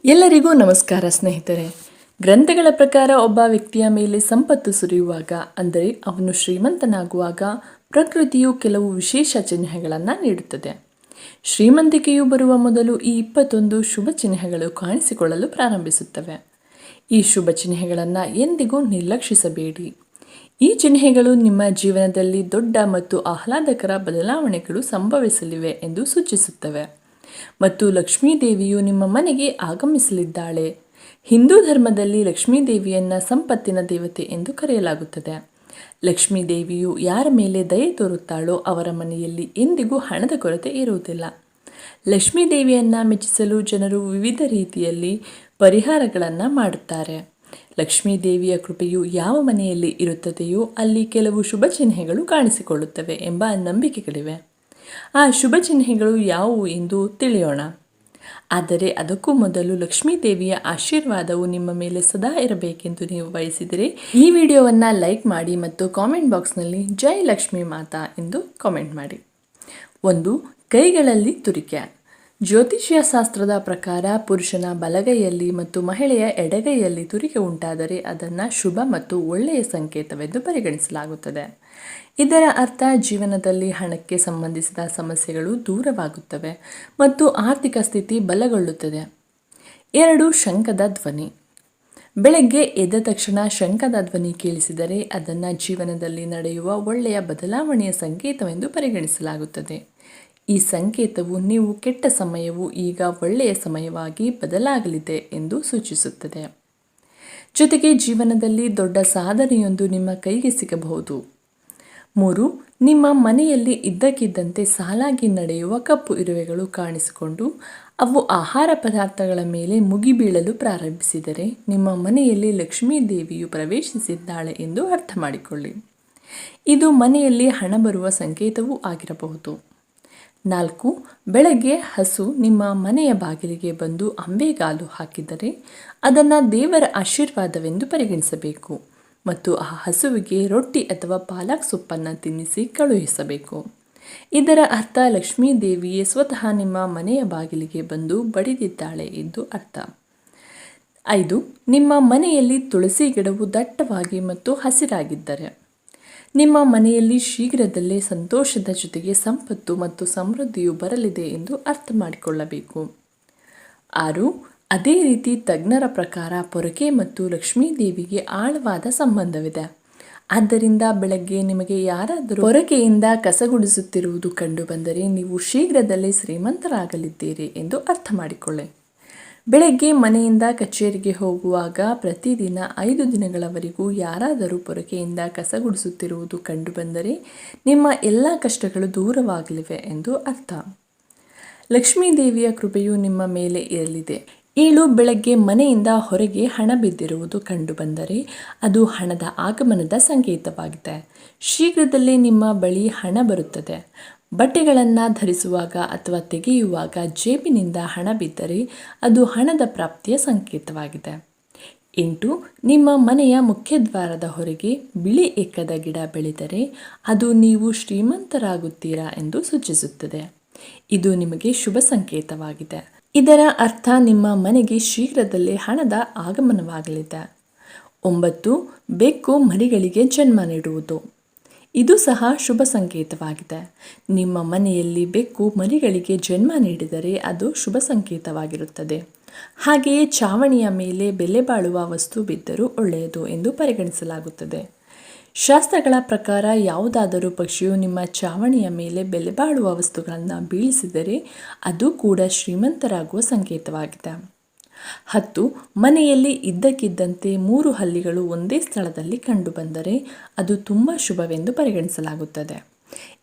ಎಲ್ಲರಿಗೂ ನಮಸ್ಕಾರ ಸ್ನೇಹಿತರೆ. ಗ್ರಂಥಗಳ ಪ್ರಕಾರ ಒಬ್ಬ ವ್ಯಕ್ತಿಯ ಮೇಲೆ ಸಂಪತ್ತು ಸುರಿಯುವಾಗ, ಅಂದರೆ ಅವನು ಶ್ರೀಮಂತನಾಗುವಾಗ ಪ್ರಕೃತಿಯು ಕೆಲವು ವಿಶೇಷ ಚಿಹ್ನೆಗಳನ್ನು ನೀಡುತ್ತದೆ. ಶ್ರೀಮಂತಿಕೆಯು ಬರುವ ಮೊದಲು ಈ 21 ಶುಭ ಚಿಹ್ನೆಗಳು ಕಾಣಿಸಿಕೊಳ್ಳಲು ಪ್ರಾರಂಭಿಸುತ್ತವೆ. ಈ ಶುಭ ಚಿಹ್ನೆಗಳನ್ನು ಎಂದಿಗೂ ನಿರ್ಲಕ್ಷಿಸಬೇಡಿ. ಈ ಚಿಹ್ನೆಗಳು ನಿಮ್ಮ ಜೀವನದಲ್ಲಿ ದೊಡ್ಡ ಮತ್ತು ಆಹ್ಲಾದಕರ ಬದಲಾವಣೆಗಳು ಸಂಭವಿಸಲಿವೆ ಎಂದು ಸೂಚಿಸುತ್ತವೆ ಮತ್ತು ಲಕ್ಷ್ಮೀ ದೇವಿಯು ನಿಮ್ಮ ಮನೆಗೆ ಆಗಮಿಸಲಿದ್ದಾಳೆ. ಹಿಂದೂ ಧರ್ಮದಲ್ಲಿ ಲಕ್ಷ್ಮೀ ದೇವಿಯನ್ನು ಸಂಪತ್ತಿನ ದೇವತೆ ಎಂದು ಕರೆಯಲಾಗುತ್ತದೆ. ಲಕ್ಷ್ಮೀ ದೇವಿಯು ಯಾರ ಮೇಲೆ ದಯೆ ತೋರುತ್ತಾಳೋ ಅವರ ಮನೆಯಲ್ಲಿ ಎಂದಿಗೂ ಹಣದ ಕೊರತೆ ಇರುವುದಿಲ್ಲ. ಲಕ್ಷ್ಮೀ ದೇವಿಯನ್ನು ಮೆಚ್ಚಿಸಲು ಜನರು ವಿವಿಧ ರೀತಿಯಲ್ಲಿ ಪರಿಹಾರಗಳನ್ನು ಮಾಡುತ್ತಾರೆ. ಲಕ್ಷ್ಮೀ ದೇವಿಯ ಕೃಪೆಯು ಯಾವ ಮನೆಯಲ್ಲಿ ಇರುತ್ತದೆಯೋ ಅಲ್ಲಿ ಕೆಲವು ಶುಭ ಚಿಹ್ನೆಗಳು ಕಾಣಿಸಿಕೊಳ್ಳುತ್ತವೆ ಎಂಬ ನಂಬಿಕೆಗಳಿವೆ. ಆ ಶುಭ ಚಿಹ್ನೆಗಳು ಯಾವುವು ಎಂದು ತಿಳಿಯೋಣ. ಆದರೆ ಅದಕ್ಕೂ ಮೊದಲು ಲಕ್ಷ್ಮೀ ದೇವಿಯ ಆಶೀರ್ವಾದವು ನಿಮ್ಮ ಮೇಲೆ ಸದಾ ಇರಬೇಕೆಂದು ನೀವು ಬಯಸಿದರೆ ಈ ವಿಡಿಯೋವನ್ನು ಲೈಕ್ ಮಾಡಿ ಮತ್ತು ಕಾಮೆಂಟ್ ಬಾಕ್ಸ್ನಲ್ಲಿ ಜೈ ಲಕ್ಷ್ಮೀ ಮಾತಾ ಎಂದು ಕಾಮೆಂಟ್ ಮಾಡಿ. 1. ಕೈಗಳಲ್ಲಿ ತುರಿಕೆ. ಜ್ಯೋತಿಷ್ಯ ಶಾಸ್ತ್ರದ ಪ್ರಕಾರ ಪುರುಷನ ಬಲಗೈಯಲ್ಲಿ ಮತ್ತು ಮಹಿಳೆಯ ಎಡಗೈಯಲ್ಲಿ ತುರಿಕೆ ಉಂಟಾದರೆ ಅದನ್ನು ಶುಭ ಮತ್ತು ಒಳ್ಳೆಯ ಸಂಕೇತವೆಂದು ಪರಿಗಣಿಸಲಾಗುತ್ತದೆ. ಇದರ ಅರ್ಥ ಜೀವನದಲ್ಲಿ ಹಣಕ್ಕೆ ಸಂಬಂಧಿಸಿದ ಸಮಸ್ಯೆಗಳು ದೂರವಾಗುತ್ತವೆ ಮತ್ತು ಆರ್ಥಿಕ ಸ್ಥಿತಿ ಬಲಗೊಳ್ಳುತ್ತದೆ. 2. ಶಂಖದ ಧ್ವನಿ. ಬೆಳಗ್ಗೆ ಎದ್ದ ತಕ್ಷಣ ಶಂಖದ ಧ್ವನಿ ಕೇಳಿಸಿದರೆ ಅದನ್ನು ಜೀವನದಲ್ಲಿ ನಡೆಯುವ ಒಳ್ಳೆಯ ಬದಲಾವಣೆಯ ಸಂಕೇತವೆಂದು ಪರಿಗಣಿಸಲಾಗುತ್ತದೆ. ಈ ಸಂಕೇತವು ನೀವು ಕೆಟ್ಟ ಸಮಯವು ಈಗ ಒಳ್ಳೆಯ ಸಮಯವಾಗಿ ಬದಲಾಗಲಿದೆ ಎಂದು ಸೂಚಿಸುತ್ತದೆ. ಜೊತೆಗೆ ಜೀವನದಲ್ಲಿ ದೊಡ್ಡ ಸಾಧನೆಯೊಂದು ನಿಮ್ಮ ಕೈಗೆ ಸಿಗಬಹುದು. 3. ನಿಮ್ಮ ಮನೆಯಲ್ಲಿ ಇದ್ದಕ್ಕಿದ್ದಂತೆ ಸಾಲಾಗಿ ನಡೆಯುವ ಕಪ್ಪು ಇರುವೆಗಳು ಕಾಣಿಸಿಕೊಂಡು ಅವು ಆಹಾರ ಪದಾರ್ಥಗಳ ಮೇಲೆ ಮುಗಿಬೀಳಲು ಪ್ರಾರಂಭಿಸಿದರೆ ನಿಮ್ಮ ಮನೆಯಲ್ಲಿ ಲಕ್ಷ್ಮೀ ದೇವಿಯು ಪ್ರವೇಶಿಸಿದ್ದಾಳೆ ಎಂದು ಅರ್ಥ ಮಾಡಿಕೊಳ್ಳಿ. ಇದು ಮನೆಯಲ್ಲಿ ಹಣ ಬರುವ ಸಂಕೇತವೂ ಆಗಿರಬಹುದು. 4. ಬೆಳಗ್ಗೆ ಹಸು ನಿಮ್ಮ ಮನೆಯ ಬಾಗಿಲಿಗೆ ಬಂದು ಅಂಬೆಗಾಲು ಹಾಕಿದರೆ ಅದನ್ನು ದೇವರ ಆಶೀರ್ವಾದವೆಂದು ಪರಿಗಣಿಸಬೇಕು ಮತ್ತು ಆ ಹಸುವಿಗೆ ರೊಟ್ಟಿ ಅಥವಾ ಪಾಲಕ್ ಸೊಪ್ಪನ್ನು ತಿನ್ನಿಸಿ ಕಳುಹಿಸಬೇಕು. ಇದರ ಅರ್ಥ ಲಕ್ಷ್ಮೀ ದೇವಿಯೇ ಸ್ವತಃ ನಿಮ್ಮ ಮನೆಯ ಬಾಗಿಲಿಗೆ ಬಂದು ಬಡಿದಿದ್ದಾಳೆ ಎಂದು ಅರ್ಥ. 5. ನಿಮ್ಮ ಮನೆಯಲ್ಲಿ ತುಳಸಿ ಗಿಡವು ದಟ್ಟವಾಗಿ ಮತ್ತು ಹಸಿರಾಗಿದ್ದರೆ ನಿಮ್ಮ ಮನೆಯಲ್ಲಿ ಶೀಘ್ರದಲ್ಲೇ ಸಂತೋಷದ ಜೊತೆಗೆ ಸಂಪತ್ತು ಮತ್ತು ಸಮೃದ್ಧಿಯು ಬರಲಿದೆ ಎಂದು ಅರ್ಥ ಮಾಡಿಕೊಳ್ಳಬೇಕು. 6. ಅದೇ ರೀತಿ ತಜ್ಞರ ಪ್ರಕಾರ ಪೊರಕೆ ಮತ್ತು ಲಕ್ಷ್ಮೀ ದೇವಿಗೆ ಆಳವಾದ ಸಂಬಂಧವಿದೆ. ಆದ್ದರಿಂದ ಬೆಳಗ್ಗೆ ನಿಮಗೆ ಯಾರಾದರೂ ಪೊರಕೆಯಿಂದ ಕಸಗುಡಿಸುತ್ತಿರುವುದು ಕಂಡುಬಂದರೆ ನೀವು ಶೀಘ್ರದಲ್ಲೇ ಶ್ರೀಮಂತರಾಗಲಿದ್ದೀರಿ ಎಂದು ಅರ್ಥ ಮಾಡಿಕೊಳ್ಳಿ. ಬೆಳಗ್ಗೆ ಮನೆಯಿಂದ ಕಚೇರಿಗೆ ಹೋಗುವಾಗ ಪ್ರತಿದಿನ 5 ದಿನಗಳವರೆಗೂ ಯಾರಾದರೂ ಪೊರಕೆಯಿಂದ ಕಸಗುಡಿಸುತ್ತಿರುವುದು ಕಂಡುಬಂದರೆ ನಿಮ್ಮ ಎಲ್ಲ ಕಷ್ಟಗಳು ದೂರವಾಗಲಿವೆ ಎಂದು ಅರ್ಥ. ಲಕ್ಷ್ಮೀ ದೇವಿಯ ಕೃಪೆಯು ನಿಮ್ಮ ಮೇಲೆ ಇರಲಿದೆ. 7. ಬೆಳಗ್ಗೆ ಮನೆಯಿಂದ ಹೊರಗೆ ಹಣ ಬಿದ್ದಿರುವುದು ಕಂಡುಬಂದರೆ ಅದು ಹಣದ ಆಗಮನದ ಸಂಕೇತವಾಗಿದೆ. ಶೀಘ್ರದಲ್ಲೇ ನಿಮ್ಮ ಬಳಿ ಹಣ ಬರುತ್ತದೆ. ಬಟ್ಟೆಗಳನ್ನು ಧರಿಸುವಾಗ ಅಥವಾ ತೆಗೆಯುವಾಗ ಜೇಬಿನಿಂದ ಹಣ ಬಿದ್ದರೆ ಅದು ಹಣದ ಪ್ರಾಪ್ತಿಯ ಸಂಕೇತವಾಗಿದೆ. 8. ನಿಮ್ಮ ಮನೆಯ ಮುಖ್ಯದ್ವಾರದ ಹೊರಗೆ ಬಿಳಿ ಎಕ್ಕದ ಗಿಡ ಬೆಳೆದರೆ ಅದು ನೀವು ಶ್ರೀಮಂತರಾಗುತ್ತೀರಾ ಎಂದು ಸೂಚಿಸುತ್ತದೆ. ಇದು ನಿಮಗೆ ಶುಭ ಸಂಕೇತವಾಗಿದೆ. ಇದರ ಅರ್ಥ ನಿಮ್ಮ ಮನೆಗೆ ಶೀಘ್ರದಲ್ಲೇ ಹಣದ ಆಗಮನವಾಗಲಿದೆ. 9. ಬೆಕ್ಕು ಮರಿಗಳಿಗೆ ಜನ್ಮ ನೀಡುವುದು. ಇದು ಸಹ ಶುಭ ಸಂಕೇತವಾಗಿದೆ. ನಿಮ್ಮ ಮನೆಯಲ್ಲಿ ಬೆಕ್ಕು ಮರಿಗಳಿಗೆ ಜನ್ಮ ನೀಡಿದರೆ ಅದು ಶುಭ ಸಂಕೇತವಾಗಿರುತ್ತದೆ. ಹಾಗೆಯೇ ಚಾವಣಿಯ ಮೇಲೆ ಬೆಲೆ ಬಾಳುವ ವಸ್ತು ಬಿದ್ದರೂ ಒಳ್ಳೆಯದು ಎಂದು ಪರಿಗಣಿಸಲಾಗುತ್ತದೆ. ಶಾಸ್ತ್ರಗಳ ಪ್ರಕಾರ ಯಾವುದಾದರೂ ಪಕ್ಷಿಯು ನಿಮ್ಮ ಚಾವಣಿಯ ಮೇಲೆ ಬೆಲೆ ಬಾಳುವ ವಸ್ತುಗಳನ್ನು ಬೀಳಿಸಿದರೆ ಅದು ಕೂಡ ಶ್ರೀಮಂತರಾಗುವ ಸಂಕೇತವಾಗಿದೆ. 10. ಮನೆಯಲ್ಲಿ ಇದ್ದಕ್ಕಿದ್ದಂತೆ 3 ಹಲ್ಲಿಗಳು ಒಂದೇ ಸ್ಥಳದಲ್ಲಿ ಕಂಡುಬಂದರೆ ಅದು ತುಂಬ ಶುಭವೆಂದು ಪರಿಗಣಿಸಲಾಗುತ್ತದೆ.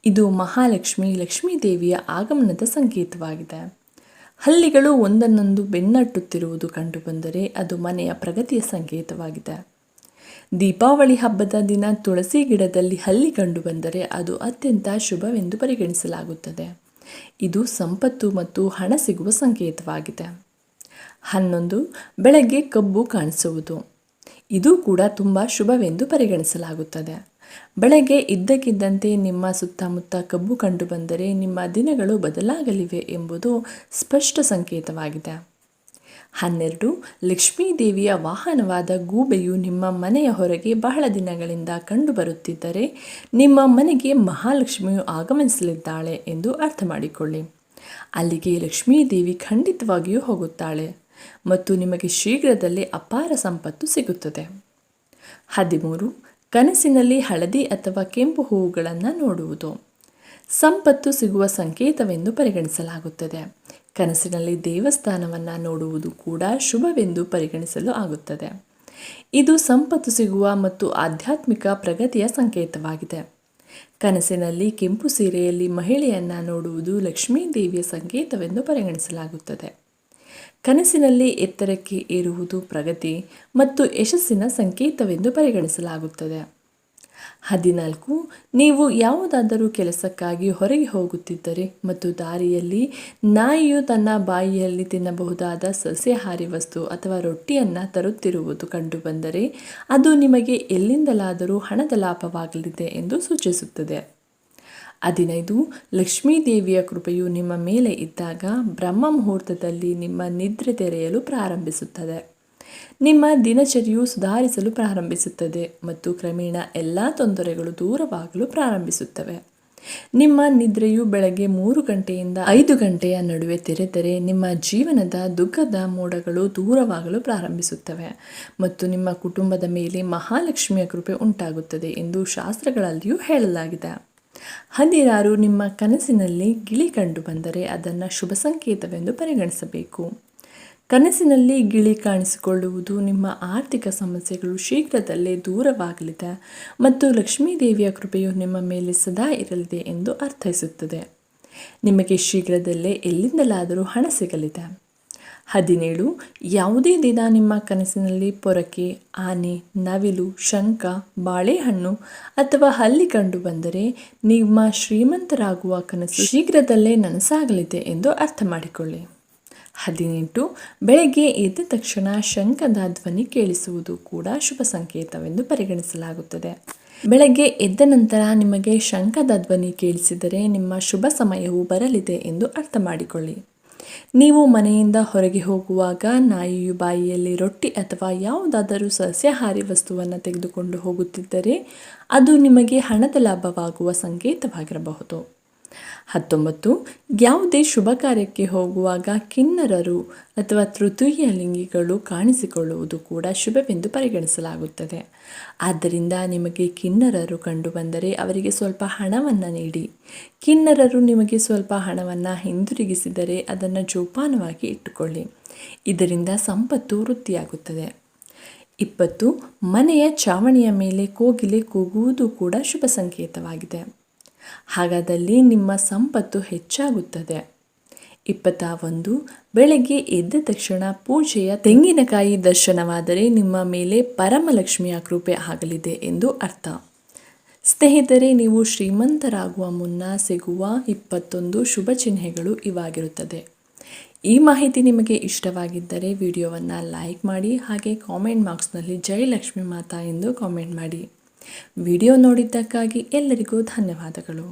ಇದು ಮಹಾಲಕ್ಷ್ಮಿ ಲಕ್ಷ್ಮೀ ದೇವಿಯ ಆಗಮನದ ಸಂಕೇತವಾಗಿದೆ. ಹಲ್ಲಿಗಳು ಒಂದನ್ನೊಂದು ಬೆನ್ನಟ್ಟುತ್ತಿರುವುದು ಕಂಡುಬಂದರೆ ಅದು ಮನೆಯ ಪ್ರಗತಿಯ ಸಂಕೇತವಾಗಿದೆ. ದೀಪಾವಳಿ ಹಬ್ಬದ ದಿನ ತುಳಸಿ ಗಿಡದಲ್ಲಿ ಹಲ್ಲಿ ಕಂಡುಬಂದರೆ ಅದು ಅತ್ಯಂತ ಶುಭವೆಂದು ಪರಿಗಣಿಸಲಾಗುತ್ತದೆ. ಇದು ಸಂಪತ್ತು ಮತ್ತು ಹಣ ಸಿಗುವ ಸಂಕೇತವಾಗಿದೆ. 11. ಬೆಳಗ್ಗೆ ಕಬ್ಬು ಕಾಣಿಸುವುದು. ಇದು ಕೂಡ ತುಂಬ ಶುಭವೆಂದು ಪರಿಗಣಿಸಲಾಗುತ್ತದೆ. ಬೆಳಗ್ಗೆ ಇದ್ದಕ್ಕಿದ್ದಂತೆ ನಿಮ್ಮ ಸುತ್ತಮುತ್ತ ಕಬ್ಬು ಕಂಡುಬಂದರೆ ನಿಮ್ಮ ದಿನಗಳು ಬದಲಾಗಲಿವೆ ಎಂಬುದು ಸ್ಪಷ್ಟ ಸಂಕೇತವಾಗಿದೆ. 12. ಲಕ್ಷ್ಮೀ ದೇವಿಯ ವಾಹನವಾದ ಗೂಬೆಯು ನಿಮ್ಮ ಮನೆಯ ಹೊರಗೆ ಬಹಳ ದಿನಗಳಿಂದ ಕಂಡುಬರುತ್ತಿದ್ದರೆ ನಿಮ್ಮ ಮನೆಗೆ ಮಹಾಲಕ್ಷ್ಮಿಯು ಆಗಮಿಸಲಿದ್ದಾಳೆ ಎಂದು ಅರ್ಥ ಮಾಡಿಕೊಳ್ಳಿ. ಅಲ್ಲಿಗೆ ಲಕ್ಷ್ಮೀ ದೇವಿ ಖಂಡಿತವಾಗಿಯೂ ಹೋಗುತ್ತಾಳೆ ಮತ್ತು ನಿಮಗೆ ಶೀಘ್ರದಲ್ಲೇ ಅಪಾರ ಸಂಪತ್ತು ಸಿಗುತ್ತದೆ. 13. ಕನಸಿನಲ್ಲಿ ಹಳದಿ ಅಥವಾ ಕೆಂಪು ಹೂವುಗಳನ್ನು ನೋಡುವುದು ಸಂಪತ್ತು ಸಿಗುವ ಸಂಕೇತವೆಂದು ಪರಿಗಣಿಸಲಾಗುತ್ತದೆ. ಕನಸಿನಲ್ಲಿ ದೇವಸ್ಥಾನವನ್ನು ನೋಡುವುದು ಕೂಡ ಶುಭವೆಂದು ಪರಿಗಣಿಸಲು ಆಗುತ್ತದೆ. ಇದು ಸಂಪತ್ತು ಸಿಗುವ ಮತ್ತು ಆಧ್ಯಾತ್ಮಿಕ ಪ್ರಗತಿಯ ಸಂಕೇತವಾಗಿದೆ. ಕನಸಿನಲ್ಲಿ ಕೆಂಪು ಸೀರೆಯಲ್ಲಿ ಮಹಿಳೆಯನ್ನು ನೋಡುವುದು ಲಕ್ಷ್ಮೀ ದೇವಿಯ ಸಂಕೇತವೆಂದು ಪರಿಗಣಿಸಲಾಗುತ್ತದೆ. ಕನಸಿನಲ್ಲಿ ಎತ್ತರಕ್ಕೆ ಏರುವುದು ಪ್ರಗತಿ ಮತ್ತು ಯಶಸ್ಸಿನ ಸಂಕೇತವೆಂದು ಪರಿಗಣಿಸಲಾಗುತ್ತದೆ. 14. ನೀವು ಯಾವುದಾದರೂ ಕೆಲಸಕ್ಕಾಗಿ ಹೊರಗೆ ಹೋಗುತ್ತಿದ್ದರೆ ಮತ್ತು ದಾರಿಯಲ್ಲಿ ನಾಯಿಯು ತನ್ನ ಬಾಯಿಯಲ್ಲಿ ತಿನ್ನಬಹುದಾದ ಸಸ್ಯಾಹಾರಿ ವಸ್ತು ಅಥವಾ ರೊಟ್ಟಿಯನ್ನು ತರುತ್ತಿರುವುದು ಕಂಡುಬಂದರೆ ಅದು ನಿಮಗೆ ಎಲ್ಲಿಂದಲಾದರೂ ಹಣದ ಲಾಭವಾಗಲಿದೆ ಎಂದು ಸೂಚಿಸುತ್ತದೆ. 15. ಲಕ್ಷ್ಮೀ ದೇವಿಯ ಕೃಪೆಯು ನಿಮ್ಮ ಮೇಲೆ ಇದ್ದಾಗ ಬ್ರಹ್ಮ ಮುಹೂರ್ತದಲ್ಲಿ ನಿಮ್ಮ ನಿದ್ರೆ ತೆರೆಯಲು ಪ್ರಾರಂಭಿಸುತ್ತದೆ. ನಿಮ್ಮ ದಿನಚರಿಯು ಸುಧಾರಿಸಲು ಪ್ರಾರಂಭಿಸುತ್ತದೆ ಮತ್ತು ಕ್ರಮೇಣ ಎಲ್ಲ ತೊಂದರೆಗಳು ದೂರವಾಗಲು ಪ್ರಾರಂಭಿಸುತ್ತವೆ. ನಿಮ್ಮ ನಿದ್ರೆಯು ಬೆಳಗ್ಗೆ 3 ಗಂಟೆಯಿಂದ 5 ಗಂಟೆಯ ನಡುವೆ ತೆರೆದರೆ ನಿಮ್ಮ ಜೀವನದ ದುಃಖದ ಮೋಡಗಳು ದೂರವಾಗಲು ಪ್ರಾರಂಭಿಸುತ್ತವೆ ಮತ್ತು ನಿಮ್ಮ ಕುಟುಂಬದ ಮೇಲೆ ಮಹಾಲಕ್ಷ್ಮಿಯ ಕೃಪೆ ಉಂಟಾಗುತ್ತದೆ ಎಂದು ಶಾಸ್ತ್ರಗಳಲ್ಲಿಯೂ ಹೇಳಲಾಗಿದೆ. 16. ನಿಮ್ಮ ಕನಸಿನಲ್ಲಿ ಗಿಳಿ ಕಂಡು ಬಂದರೆ ಅದನ್ನು ಶುಭ ಸಂಕೇತವೆಂದು ಪರಿಗಣಿಸಬೇಕು. ಕನಸಿನಲ್ಲಿ ಗಿಳಿ ಕಾಣಿಸಿಕೊಳ್ಳುವುದು ನಿಮ್ಮ ಆರ್ಥಿಕ ಸಮಸ್ಯೆಗಳು ಶೀಘ್ರದಲ್ಲೇ ದೂರವಾಗಲಿದೆ ಮತ್ತು ಲಕ್ಷ್ಮೀ ದೇವಿಯ ಕೃಪೆಯು ನಿಮ್ಮ ಮೇಲೆ ಸದಾ ಇರಲಿದೆ ಎಂದು ಅರ್ಥೈಸುತ್ತದೆ. ನಿಮಗೆ ಶೀಘ್ರದಲ್ಲೇ ಎಲ್ಲಿಂದಲಾದರೂ ಹಣ ಸಿಗಲಿದೆ. 17. ಯಾವುದೇ ದಿನ ನಿಮ್ಮ ಕನಸಿನಲ್ಲಿ ಪೊರಕೆ, ಆನೆ, ನವಿಲು, ಶಂಖ, ಬಾಳೆಹಣ್ಣು ಅಥವಾ ಹಲ್ಲಿ ಕಂಡು ಬಂದರೆ ನಿಮ್ಮ ಶ್ರೀಮಂತರಾಗುವ ಕನಸು ಶೀಘ್ರದಲ್ಲೇ ನನಸಾಗಲಿದೆ ಎಂದು ಅರ್ಥ ಮಾಡಿಕೊಳ್ಳಿ. 18. ಬೆಳಗ್ಗೆ ಎದ್ದ ತಕ್ಷಣ ಶಂಖದ ಧ್ವನಿ ಕೇಳಿಸುವುದು ಕೂಡ ಶುಭ ಸಂಕೇತವೆಂದು ಪರಿಗಣಿಸಲಾಗುತ್ತದೆ. ಬೆಳಗ್ಗೆ ಎದ್ದ ನಂತರ ನಿಮಗೆ ಶಂಖದ ಧ್ವನಿ ಕೇಳಿಸಿದರೆ ನಿಮ್ಮ ಶುಭ ಸಮಯವು ಬರಲಿದೆ ಎಂದು ಅರ್ಥ ಮಾಡಿಕೊಳ್ಳಿ. ನೀವು ಮನೆಯಿಂದ ಹೊರಗೆ ಹೋಗುವಾಗ ನಾಯಿಯು ಬಾಯಿಯಲ್ಲಿ ರೊಟ್ಟಿ ಅಥವಾ ಯಾವುದಾದರೂ ಸಸ್ಯಾಹಾರಿ ವಸ್ತುವನ್ನು ತೆಗೆದುಕೊಂಡು ಹೋಗುತ್ತಿದ್ದರೆ ಅದು ನಿಮಗೆ ಹಣದ ಲಾಭವಾಗುವ ಸಂಕೇತವಾಗಿರಬಹುದು. 19. ಯಾವುದೇ ಶುಭ ಕಾರ್ಯಕ್ಕೆ ಹೋಗುವಾಗ ಕಿನ್ನರರು ಅಥವಾ ತೃತೀಯ ಲಿಂಗಿಗಳು ಕಾಣಿಸಿಕೊಳ್ಳುವುದು ಕೂಡ ಶುಭವೆಂದು ಪರಿಗಣಿಸಲಾಗುತ್ತದೆ. ಆದ್ದರಿಂದ ನಿಮಗೆ ಕಿನ್ನರರು ಕಂಡು ಬಂದರೆ ಅವರಿಗೆ ಸ್ವಲ್ಪ ಹಣವನ್ನು ನೀಡಿ. ಕಿನ್ನರರು ನಿಮಗೆ ಸ್ವಲ್ಪ ಹಣವನ್ನು ಹಿಂದಿರುಗಿಸಿದರೆ ಅದನ್ನು ಜೋಪಾನವಾಗಿ ಇಟ್ಟುಕೊಳ್ಳಿ. ಇದರಿಂದ ಸಂಪತ್ತು ವೃದ್ಧಿಯಾಗುತ್ತದೆ. 20. ಮನೆಯ ಚಾವಣಿಯ ಮೇಲೆ ಕೋಗಿಲೆ ಕೂಗುವುದು ಕೂಡ ಶುಭ ಸಂಕೇತವಾಗಿದೆ. ಹಾಗಾದಲ್ಲಿ ನಿಮ್ಮ ಸಂಪತ್ತು ಹೆಚ್ಚಾಗುತ್ತದೆ. 21. ಬೆಳಗ್ಗೆ ಎದ್ದ ತಕ್ಷಣ ಪೂಜೆಯ ತೆಂಗಿನಕಾಯಿ ದರ್ಶನವಾದರೆ ನಿಮ್ಮ ಮೇಲೆ ಪರಮಲಕ್ಷ್ಮಿಯ ಕೃಪೆ ಆಗಲಿದೆ ಎಂದು ಅರ್ಥ. ಸ್ನೇಹಿತರೆ, ನೀವು ಶ್ರೀಮಂತರಾಗುವ ಮುನ್ನ ಸಿಗುವ 21 ಶುಭ ಚಿಹ್ನೆಗಳು ಇವಾಗಿರುತ್ತದೆ. ಈ ಮಾಹಿತಿ ನಿಮಗೆ ಇಷ್ಟವಾಗಿದ್ದರೆ ವಿಡಿಯೋವನ್ನು ಲೈಕ್ ಮಾಡಿ, ಹಾಗೆ ಕಾಮೆಂಟ್ ಬಾಕ್ಸ್ನಲ್ಲಿ ಜೈ ಲಕ್ಷ್ಮೀ ಮಾತಾ ಎಂದು ಕಾಮೆಂಟ್ ಮಾಡಿ. ವಿಡಿಯೋ ನೋಡಿದ್ದಕ್ಕಾಗಿ ಎಲ್ಲರಿಗೂ ಧನ್ಯವಾದಗಳು.